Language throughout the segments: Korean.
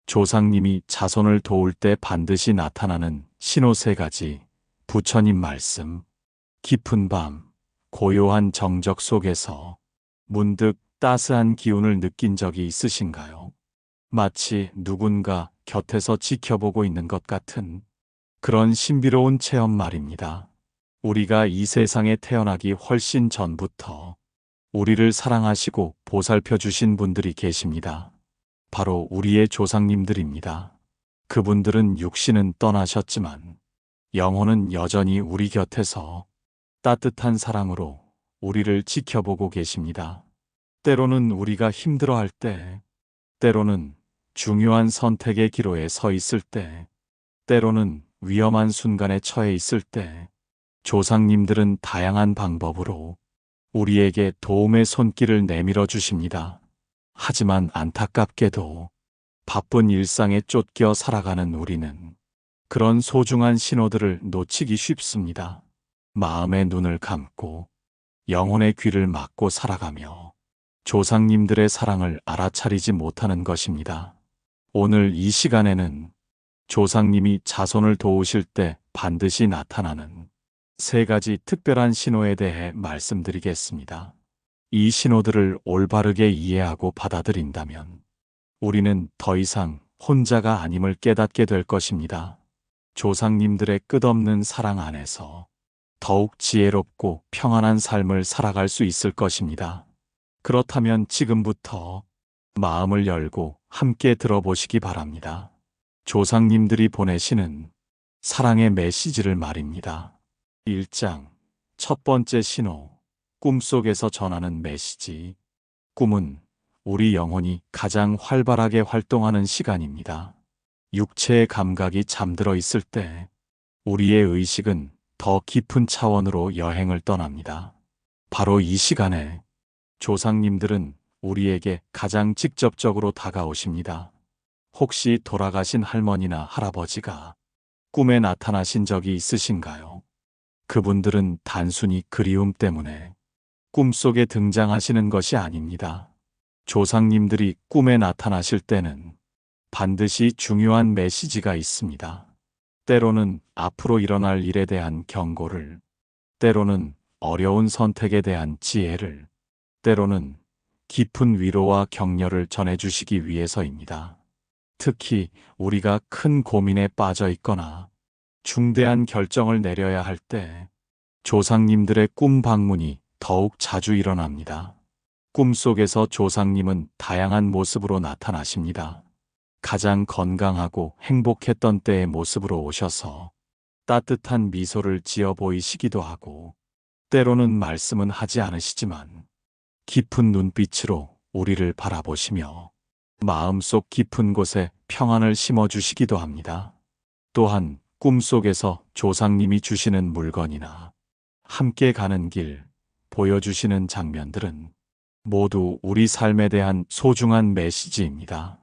조상님이 자손을 도울 때 반드시 나타나는 신호 세 가지. 부처님 말씀. 깊은 밤, 고요한 정적 속에서 문득 따스한 기운을 느낀 적이 있으신가요? 마치 누군가 곁에서 지켜보고 있는 것 같은 그런 신비로운 체험 말입니다. 우리가 이 세상에 태어나기 훨씬 전부터 우리를 사랑하시고 보살펴 주신 분들이 계십니다. 바로 우리의 조상님들입니다. 그분들은 육신은 떠나셨지만 영혼은 여전히 우리 곁에서 따뜻한 사랑으로 우리를 지켜보고 계십니다. 때로는 우리가 힘들어할 때, 때로는 중요한 선택의 기로에 서 있을 때, 때로는 위험한 순간에 처해 있을 때, 조상님들은 다양한 방법으로 우리에게 도움의 손길을 내밀어 주십니다. 하지만 안타깝게도 바쁜 일상에 쫓겨 살아가는 우리는 그런 소중한 신호들을 놓치기 쉽습니다. 마음의 눈을 감고 영혼의 귀를 막고 살아가며 조상님들의 사랑을 알아차리지 못하는 것입니다. 오늘 이 시간에는 조상님이 자손을 도우실 때 반드시 나타나는 세 가지 특별한 신호에 대해 말씀드리겠습니다. 이 신호들을 올바르게 이해하고 받아들인다면 우리는 더 이상 혼자가 아님을 깨닫게 될 것입니다. 조상님들의 끝없는 사랑 안에서 더욱 지혜롭고 평안한 삶을 살아갈 수 있을 것입니다. 그렇다면 지금부터 마음을 열고 함께 들어보시기 바랍니다. 조상님들이 보내시는 사랑의 메시지를 말입니다. 1장 첫 번째 신호, 꿈속에서 전하는 메시지. 꿈은 우리 영혼이 가장 활발하게 활동하는 시간입니다. 육체의 감각이 잠들어 있을 때 우리의 의식은 더 깊은 차원으로 여행을 떠납니다. 바로 이 시간에 조상님들은 우리에게 가장 직접적으로 다가오십니다. 혹시 돌아가신 할머니나 할아버지가 꿈에 나타나신 적이 있으신가요? 그분들은 단순히 그리움 때문에 꿈속에 등장하시는 것이 아닙니다. 조상님들이 꿈에 나타나실 때는 반드시 중요한 메시지가 있습니다. 때로는 앞으로 일어날 일에 대한 경고를, 때로는 어려운 선택에 대한 지혜를, 때로는 깊은 위로와 격려를 전해주시기 위해서입니다. 특히 우리가 큰 고민에 빠져 있거나 중대한 결정을 내려야 할 때 조상님들의 꿈 방문이 더욱 자주 일어납니다. 꿈속에서 조상님은 다양한 모습으로 나타나십니다. 가장 건강하고 행복했던 때의 모습으로 오셔서 따뜻한 미소를 지어 보이시기도 하고, 때로는 말씀은 하지 않으시지만 깊은 눈빛으로 우리를 바라보시며 마음속 깊은 곳에 평안을 심어주시기도 합니다. 또한 꿈속에서 조상님이 주시는 물건이나 함께 가는 길, 보여주시는 장면들은 모두 우리 삶에 대한 소중한 메시지입니다.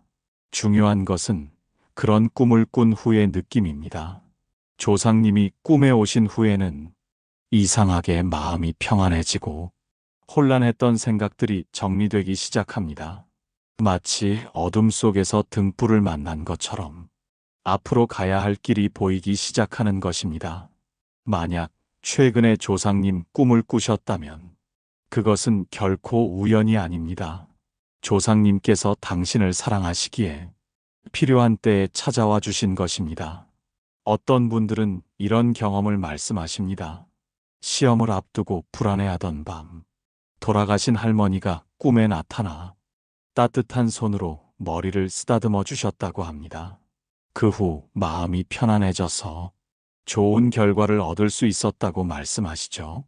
중요한 것은 그런 꿈을 꾼 후의 느낌입니다. 조상님이 꿈에 오신 후에는 이상하게 마음이 평안해지고 혼란했던 생각들이 정리되기 시작합니다. 마치 어둠 속에서 등불을 만난 것처럼 앞으로 가야 할 길이 보이기 시작하는 것입니다. 만약 최근에 조상님 꿈을 꾸셨다면 그것은 결코 우연이 아닙니다. 조상님께서 당신을 사랑하시기에 필요한 때에 찾아와 주신 것입니다. 어떤 분들은 이런 경험을 말씀하십니다. 시험을 앞두고 불안해하던 밤, 돌아가신 할머니가 꿈에 나타나 따뜻한 손으로 머리를 쓰다듬어 주셨다고 합니다. 그 후 마음이 편안해져서 좋은 결과를 얻을 수 있었다고 말씀하시죠.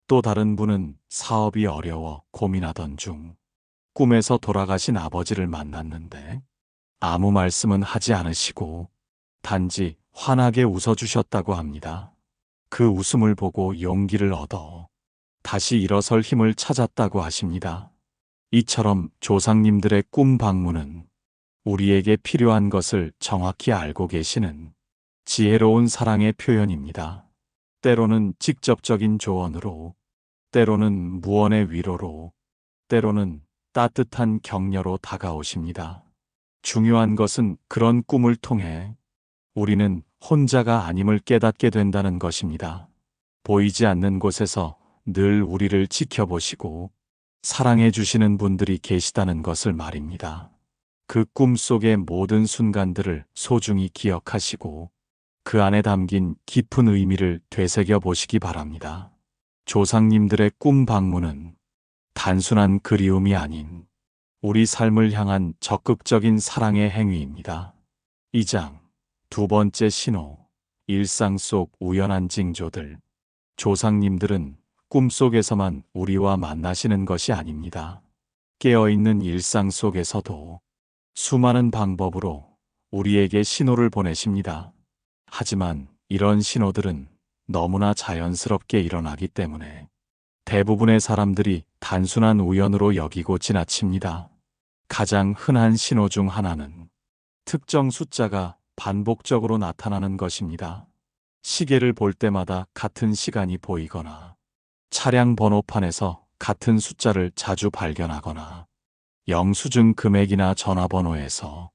또 다른 분은 사업이 어려워 고민하던 중 꿈에서 돌아가신 아버지를 만났는데 아무 말씀은 하지 않으시고 단지 환하게 웃어주셨다고 합니다. 그 웃음을 보고 용기를 얻어 다시 일어설 힘을 찾았다고 하십니다. 이처럼 조상님들의 꿈 방문은 우리에게 필요한 것을 정확히 알고 계시는 지혜로운 사랑의 표현입니다. 때로는 직접적인 조언으로, 때로는 무언의 위로로, 때로는 따뜻한 격려로 다가오십니다. 중요한 것은 그런 꿈을 통해 우리는 혼자가 아님을 깨닫게 된다는 것입니다. 보이지 않는 곳에서 늘 우리를 지켜보시고 사랑해 주시는 분들이 계시다는 것을 말입니다. 그 꿈 속의 모든 순간들을 소중히 기억하시고 그 안에 담긴 깊은 의미를 되새겨 보시기 바랍니다. 조상님들의 꿈 방문은 단순한 그리움이 아닌 우리 삶을 향한 적극적인 사랑의 행위입니다. 2장 두 번째 신호, 일상 속 우연한 징조들. 조상님들은 꿈속에서만 우리와 만나시는 것이 아닙니다. 깨어있는 일상 속에서도 수많은 방법으로 우리에게 신호를 보내십니다. 하지만 이런 신호들은 너무나 자연스럽게 일어나기 때문에 대부분의 사람들이 단순한 우연으로 여기고 지나칩니다. 가장 흔한 신호 중 하나는 특정 숫자가 반복적으로 나타나는 것입니다. 시계를 볼 때마다 같은 시간이 보이거나 차량 번호판에서 같은 숫자를 자주 발견하거나 영수증 금액이나 전화번호에서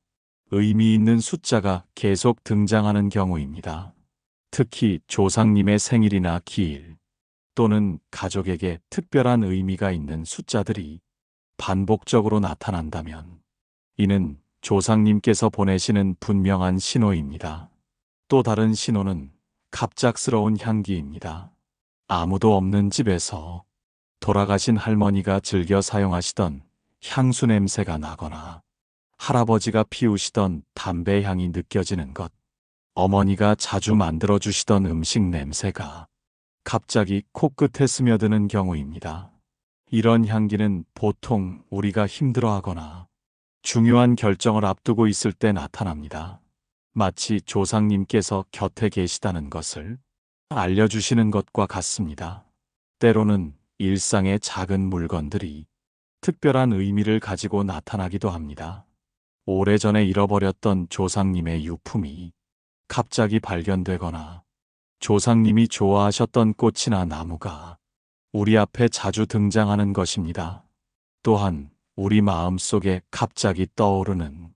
의미 있는 숫자가 계속 등장하는 경우입니다. 특히 조상님의 생일이나 기일 또는 가족에게 특별한 의미가 있는 숫자들이 반복적으로 나타난다면 이는 조상님께서 보내시는 분명한 신호입니다. 또 다른 신호는 갑작스러운 향기입니다. 아무도 없는 집에서 돌아가신 할머니가 즐겨 사용하시던 향수 냄새가 나거나 할아버지가 피우시던 담배 향이 느껴지는 것, 어머니가 자주 만들어주시던 음식 냄새가 갑자기 코끝에 스며드는 경우입니다. 이런 향기는 보통 우리가 힘들어하거나 중요한 결정을 앞두고 있을 때 나타납니다. 마치 조상님께서 곁에 계시다는 것을 알려주시는 것과 같습니다. 때로는 일상의 작은 물건들이 특별한 의미를 가지고 나타나기도 합니다. 오래전에 잃어버렸던 조상님의 유품이 갑자기 발견되거나 조상님이 좋아하셨던 꽃이나 나무가 우리 앞에 자주 등장하는 것입니다. 또한 우리 마음 속에 갑자기 떠오르는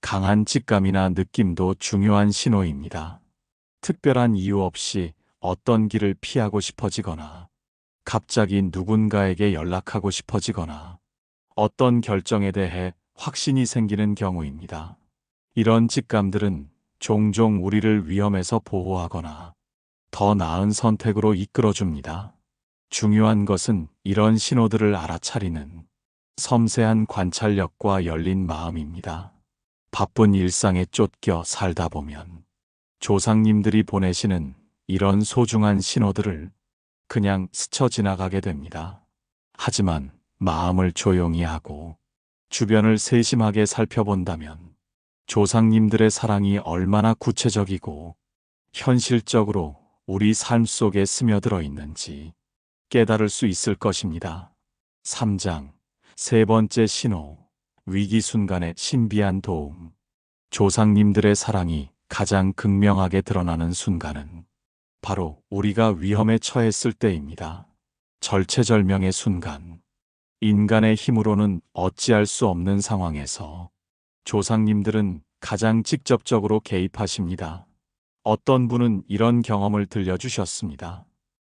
강한 직감이나 느낌도 중요한 신호입니다. 특별한 이유 없이 어떤 길을 피하고 싶어지거나 갑자기 누군가에게 연락하고 싶어지거나 어떤 결정에 대해 확신이 생기는 경우입니다. 이런 직감들은 종종 우리를 위험에서 보호하거나 더 나은 선택으로 이끌어줍니다. 중요한 것은 이런 신호들을 알아차리는 섬세한 관찰력과 열린 마음입니다. 바쁜 일상에 쫓겨 살다 보면 조상님들이 보내시는 이런 소중한 신호들을 그냥 스쳐 지나가게 됩니다. 하지만 마음을 조용히 하고 주변을 세심하게 살펴본다면 조상님들의 사랑이 얼마나 구체적이고 현실적으로 우리 삶 속에 스며들어 있는지 깨달을 수 있을 것입니다. 3장 세 번째 신호, 위기 순간의 신비한 도움. 조상님들의 사랑이 가장 극명하게 드러나는 순간은 바로 우리가 위험에 처했을 때입니다. 절체절명의 순간, 인간의 힘으로는 어찌할 수 없는 상황에서 조상님들은 가장 직접적으로 개입하십니다. 어떤 분은 이런 경험을 들려주셨습니다.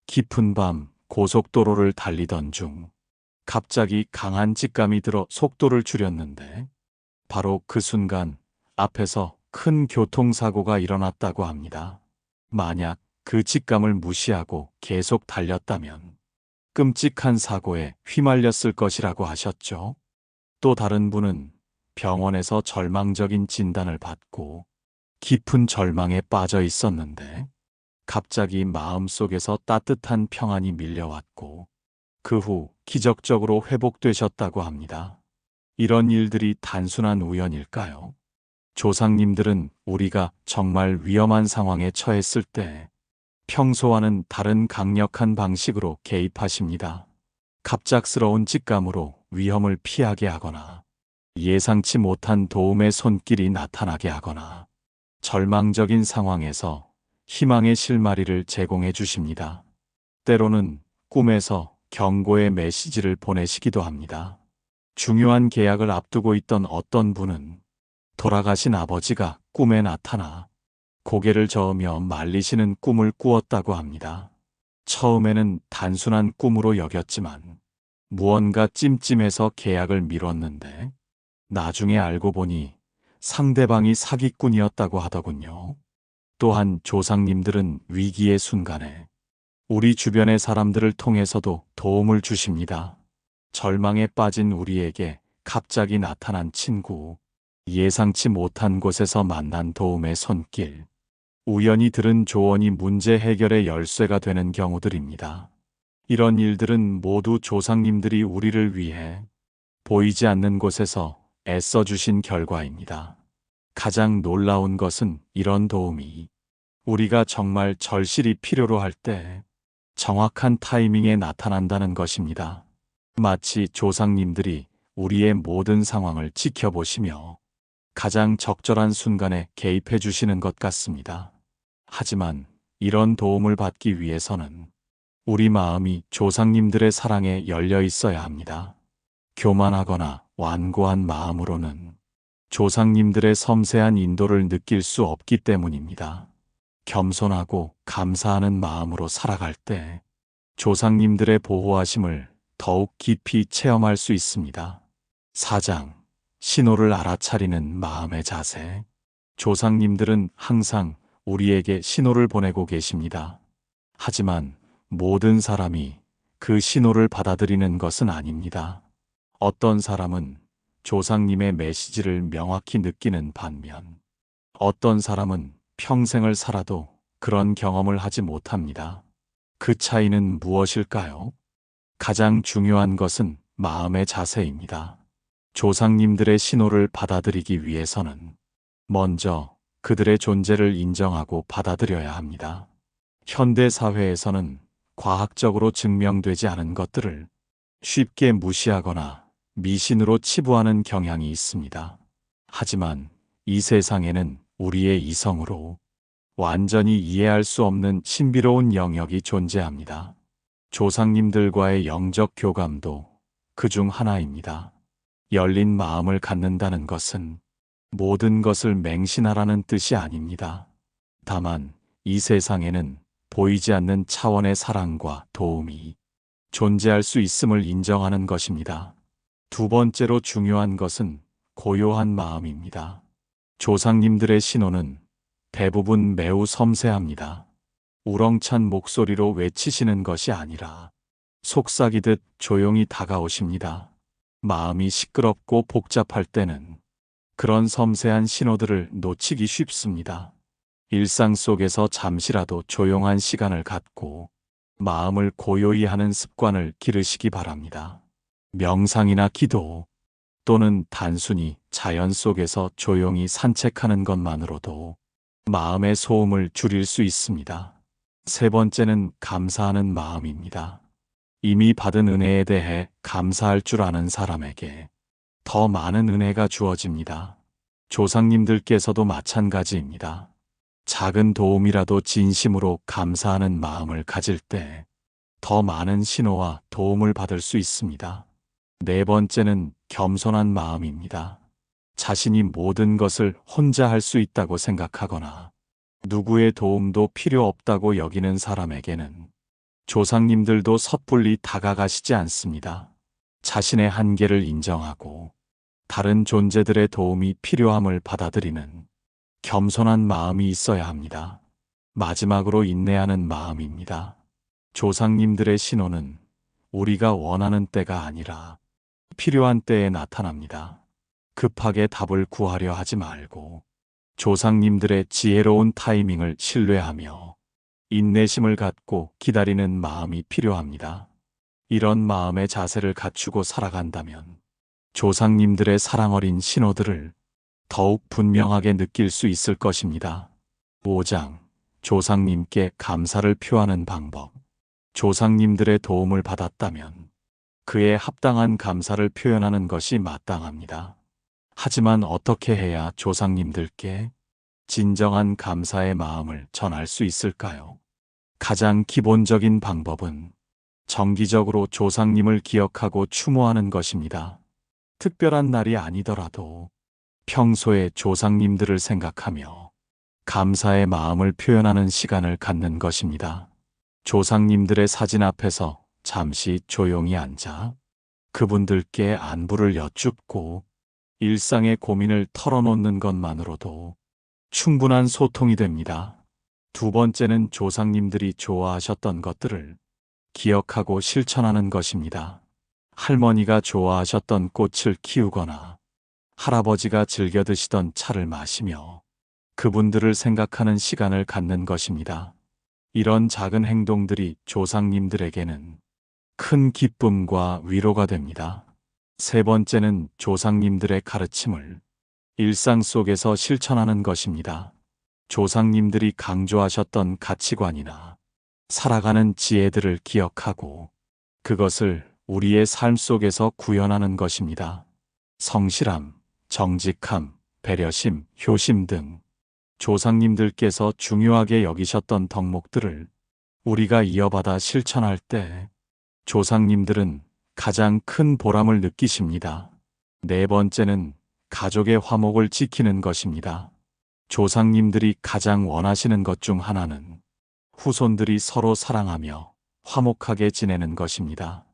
깊은 밤 고속도로를 달리던 중 갑자기 강한 직감이 들어 속도를 줄였는데 바로 그 순간 앞에서 큰 교통사고가 일어났다고 합니다. 만약 그 직감을 무시하고 계속 달렸다면 끔찍한 사고에 휘말렸을 것이라고 하셨죠. 또 다른 분은 병원에서 절망적인 진단을 받고 깊은 절망에 빠져 있었는데 갑자기 마음속에서 따뜻한 평안이 밀려왔고 그 후 기적적으로 회복되셨다고 합니다. 이런 일들이 단순한 우연일까요? 조상님들은 우리가 정말 위험한 상황에 처했을 때 평소와는 다른 강력한 방식으로 개입하십니다. 갑작스러운 직감으로 위험을 피하게 하거나 예상치 못한 도움의 손길이 나타나게 하거나 절망적인 상황에서 희망의 실마리를 제공해 주십니다. 때로는 꿈에서 경고의 메시지를 보내시기도 합니다. 중요한 계약을 앞두고 있던 어떤 분은 돌아가신 아버지가 꿈에 나타나 고개를 저으며 말리시는 꿈을 꾸었다고 합니다. 처음에는 단순한 꿈으로 여겼지만 무언가 찜찜해서 계약을 미뤘는데 나중에 알고 보니 상대방이 사기꾼이었다고 하더군요. 또한 조상님들은 위기의 순간에 우리 주변의 사람들을 통해서도 도움을 주십니다. 절망에 빠진 우리에게 갑자기 나타난 친구, 예상치 못한 곳에서 만난 도움의 손길, 우연히 들은 조언이 문제 해결의 열쇠가 되는 경우들입니다. 이런 일들은 모두 조상님들이 우리를 위해 보이지 않는 곳에서 애써주신 결과입니다. 가장 놀라운 것은 이런 도움이 우리가 정말 절실히 필요로 할 때 정확한 타이밍에 나타난다는 것입니다. 마치 조상님들이 우리의 모든 상황을 지켜보시며 가장 적절한 순간에 개입해 주시는 것 같습니다. 하지만 이런 도움을 받기 위해서는 우리 마음이 조상님들의 사랑에 열려 있어야 합니다. 교만하거나 완고한 마음으로는 조상님들의 섬세한 인도를 느낄 수 없기 때문입니다. 겸손하고 감사하는 마음으로 살아갈 때 조상님들의 보호하심을 더욱 깊이 체험할 수 있습니다. 4장. 신호를 알아차리는 마음의 자세. 조상님들은 항상 우리에게 신호를 보내고 계십니다. 하지만 모든 사람이 그 신호를 받아들이는 것은 아닙니다. 어떤 사람은 조상님의 메시지를 명확히 느끼는 반면 어떤 사람은 평생을 살아도 그런 경험을 하지 못합니다. 그 차이는 무엇일까요? 가장 중요한 것은 마음의 자세입니다. 조상님들의 신호를 받아들이기 위해서는 먼저 그들의 존재를 인정하고 받아들여야 합니다. 현대 사회에서는 과학적으로 증명되지 않은 것들을 쉽게 무시하거나 미신으로 치부하는 경향이 있습니다. 하지만 이 세상에는 우리의 이성으로 완전히 이해할 수 없는 신비로운 영역이 존재합니다. 조상님들과의 영적 교감도 그 중 하나입니다. 열린 마음을 갖는다는 것은 모든 것을 맹신하라는 뜻이 아닙니다. 다만 이 세상에는 보이지 않는 차원의 사랑과 도움이 존재할 수 있음을 인정하는 것입니다. 두 번째로 중요한 것은 고요한 마음입니다. 조상님들의 신호는 대부분 매우 섬세합니다. 우렁찬 목소리로 외치시는 것이 아니라 속삭이듯 조용히 다가오십니다. 마음이 시끄럽고 복잡할 때는 그런 섬세한 신호들을 놓치기 쉽습니다. 일상 속에서 잠시라도 조용한 시간을 갖고 마음을 고요히 하는 습관을 기르시기 바랍니다. 명상이나 기도 또는 단순히 자연 속에서 조용히 산책하는 것만으로도 마음의 소음을 줄일 수 있습니다. 세 번째는 감사하는 마음입니다. 이미 받은 은혜에 대해 감사할 줄 아는 사람에게 더 많은 은혜가 주어집니다. 조상님들께서도 마찬가지입니다. 작은 도움이라도 진심으로 감사하는 마음을 가질 때 더 많은 신호와 도움을 받을 수 있습니다. 네 번째는 겸손한 마음입니다. 자신이 모든 것을 혼자 할 수 있다고 생각하거나 누구의 도움도 필요 없다고 여기는 사람에게는 조상님들도 섣불리 다가가시지 않습니다. 자신의 한계를 인정하고 다른 존재들의 도움이 필요함을 받아들이는 겸손한 마음이 있어야 합니다. 마지막으로 인내하는 마음입니다. 조상님들의 신호는 우리가 원하는 때가 아니라 필요한 때에 나타납니다. 급하게 답을 구하려 하지 말고 조상님들의 지혜로운 타이밍을 신뢰하며 인내심을 갖고 기다리는 마음이 필요합니다. 이런 마음의 자세를 갖추고 살아간다면 조상님들의 사랑 어린 신호들을 더욱 분명하게 느낄 수 있을 것입니다. 5장. 조상님께 감사를 표하는 방법. 조상님들의 도움을 받았다면 그에 합당한 감사를 표현하는 것이 마땅합니다. 하지만 어떻게 해야 조상님들께 진정한 감사의 마음을 전할 수 있을까요? 가장 기본적인 방법은 정기적으로 조상님을 기억하고 추모하는 것입니다. 특별한 날이 아니더라도 평소에 조상님들을 생각하며 감사의 마음을 표현하는 시간을 갖는 것입니다. 조상님들의 사진 앞에서 잠시 조용히 앉아 그분들께 안부를 여쭙고 일상의 고민을 털어놓는 것만으로도 충분한 소통이 됩니다. 두 번째는 조상님들이 좋아하셨던 것들을 기억하고 실천하는 것입니다. 할머니가 좋아하셨던 꽃을 키우거나 할아버지가 즐겨 드시던 차를 마시며 그분들을 생각하는 시간을 갖는 것입니다. 이런 작은 행동들이 조상님들에게는 큰 기쁨과 위로가 됩니다. 세 번째는 조상님들의 가르침을 일상 속에서 실천하는 것입니다. 조상님들이 강조하셨던 가치관이나 살아가는 지혜들을 기억하고 그것을 우리의 삶 속에서 구현하는 것입니다. 성실함, 정직함, 배려심, 효심 등 조상님들께서 중요하게 여기셨던 덕목들을 우리가 이어받아 실천할 때 조상님들은 가장 큰 보람을 느끼십니다. 네 번째는 가족의 화목을 지키는 것입니다. 조상님들이 가장 원하시는 것 중 하나는 후손들이 서로 사랑하며 화목하게 지내는 것입니다.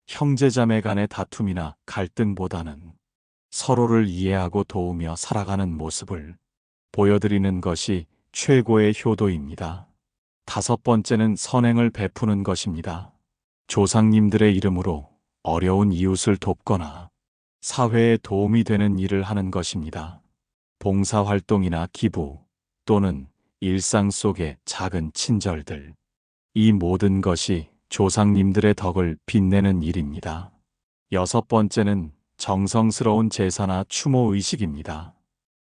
형제자매 간의 다툼이나 갈등보다는 서로를 이해하고 도우며 살아가는 모습을 보여드리는 것이 최고의 효도입니다. 다섯 번째는 선행을 베푸는 것입니다. 조상님들의 이름으로 어려운 이웃을 돕거나 사회에 도움이 되는 일을 하는 것입니다. 봉사활동이나 기부 또는 일상 속의 작은 친절들, 이 모든 것이 조상님들의 덕을 빛내는 일입니다. 여섯 번째는 정성스러운 제사나 추모 의식입니다.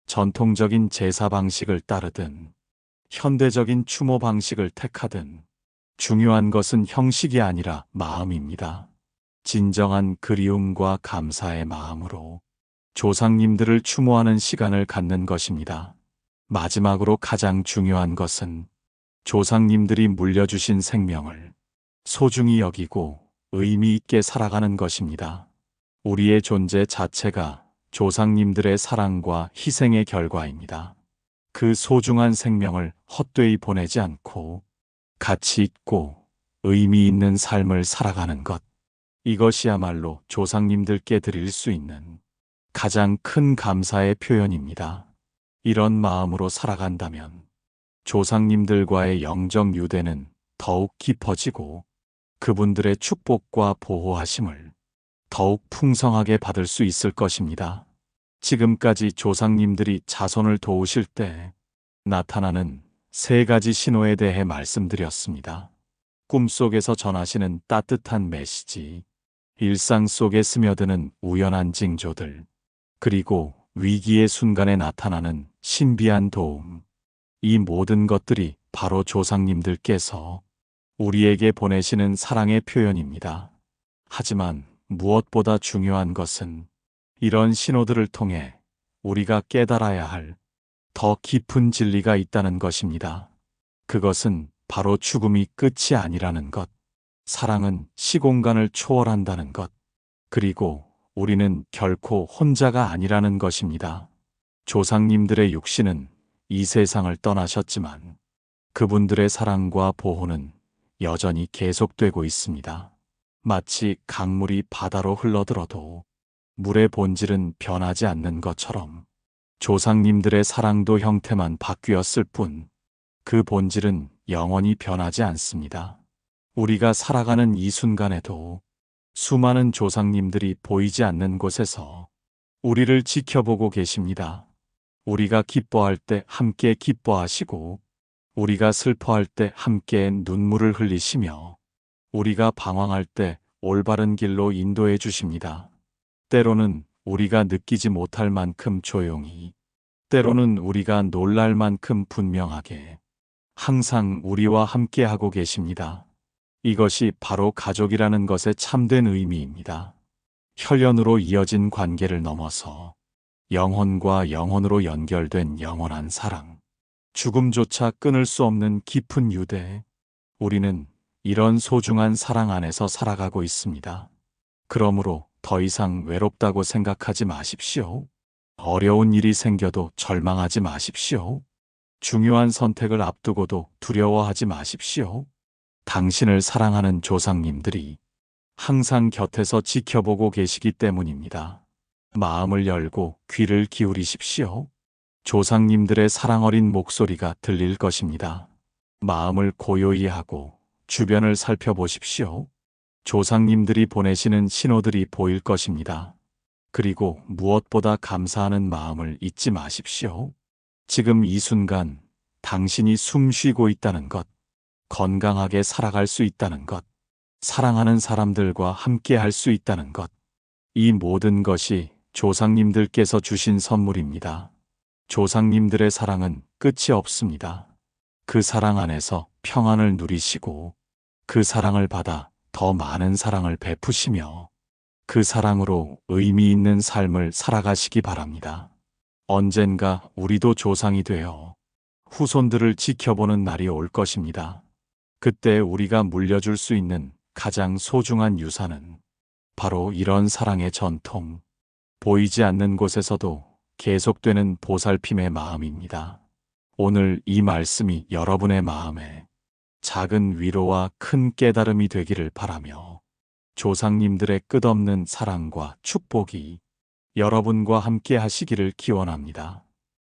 전통적인 제사 방식을 따르든 현대적인 추모 방식을 택하든 중요한 것은 형식이 아니라 마음입니다. 진정한 그리움과 감사의 마음으로 조상님들을 추모하는 시간을 갖는 것입니다. 마지막으로 가장 중요한 것은 조상님들이 물려주신 생명을 소중히 여기고 의미 있게 살아가는 것입니다. 우리의 존재 자체가 조상님들의 사랑과 희생의 결과입니다. 그 소중한 생명을 헛되이 보내지 않고 가치 있고 의미 있는 삶을 살아가는 것. 이것이야말로 조상님들께 드릴 수 있는 가장 큰 감사의 표현입니다. 이런 마음으로 살아간다면 조상님들과의 영적 유대는 더욱 깊어지고 그분들의 축복과 보호하심을 더욱 풍성하게 받을 수 있을 것입니다. 지금까지 조상님들이 자손을 도우실 때 나타나는 세 가지 신호에 대해 말씀드렸습니다. 꿈속에서 전하시는 따뜻한 메시지, 일상 속에 스며드는 우연한 징조들, 그리고 위기의 순간에 나타나는 신비한 도움. 이 모든 것들이 바로 조상님들께서 우리에게 보내시는 사랑의 표현입니다. 하지만 무엇보다 중요한 것은 이런 신호들을 통해 우리가 깨달아야 할 더 깊은 진리가 있다는 것입니다. 그것은 바로 죽음이 끝이 아니라는 것, 사랑은 시공간을 초월한다는 것, 그리고 우리는 결코 혼자가 아니라는 것입니다. 조상님들의 육신은 이 세상을 떠나셨지만 그분들의 사랑과 보호는 여전히 계속되고 있습니다. 마치 강물이 바다로 흘러들어도 물의 본질은 변하지 않는 것처럼 조상님들의 사랑도 형태만 바뀌었을 뿐 그 본질은 영원히 변하지 않습니다. 우리가 살아가는 이 순간에도 수많은 조상님들이 보이지 않는 곳에서 우리를 지켜보고 계십니다. 우리가 기뻐할 때 함께 기뻐하시고 우리가 슬퍼할 때 함께 눈물을 흘리시며 우리가 방황할 때 올바른 길로 인도해 주십니다. 때로는 우리가 느끼지 못할 만큼 조용히, 때로는 우리가 놀랄 만큼 분명하게 항상 우리와 함께 하고 계십니다. 이것이 바로 가족이라는 것의 참된 의미입니다. 혈연으로 이어진 관계를 넘어서 영혼과 영혼으로 연결된 영원한 사랑, 죽음조차 끊을 수 없는 깊은 유대, 우리는 이런 소중한 사랑 안에서 살아가고 있습니다. 그러므로 더 이상 외롭다고 생각하지 마십시오. 어려운 일이 생겨도 절망하지 마십시오. 중요한 선택을 앞두고도 두려워하지 마십시오. 당신을 사랑하는 조상님들이 항상 곁에서 지켜보고 계시기 때문입니다. 마음을 열고 귀를 기울이십시오. 조상님들의 사랑 어린 목소리가 들릴 것입니다. 마음을 고요히 하고 주변을 살펴보십시오. 조상님들이 보내시는 신호들이 보일 것입니다. 그리고 무엇보다 감사하는 마음을 잊지 마십시오. 지금 이 순간 당신이 숨 쉬고 있다는 것, 건강하게 살아갈 수 있다는 것, 사랑하는 사람들과 함께 할 수 있다는 것, 이 모든 것이 조상님들께서 주신 선물입니다. 조상님들의 사랑은 끝이 없습니다. 그 사랑 안에서 평안을 누리시고 그 사랑을 받아 더 많은 사랑을 베푸시며 그 사랑으로 의미 있는 삶을 살아가시기 바랍니다. 언젠가 우리도 조상이 되어 후손들을 지켜보는 날이 올 것입니다. 그때 우리가 물려줄 수 있는 가장 소중한 유산은 바로 이런 사랑의 전통, 보이지 않는 곳에서도 계속되는 보살핌의 마음입니다. 오늘 이 말씀이 여러분의 마음에 작은 위로와 큰 깨달음이 되기를 바라며 조상님들의 끝없는 사랑과 축복이 여러분과 함께 하시기를 기원합니다.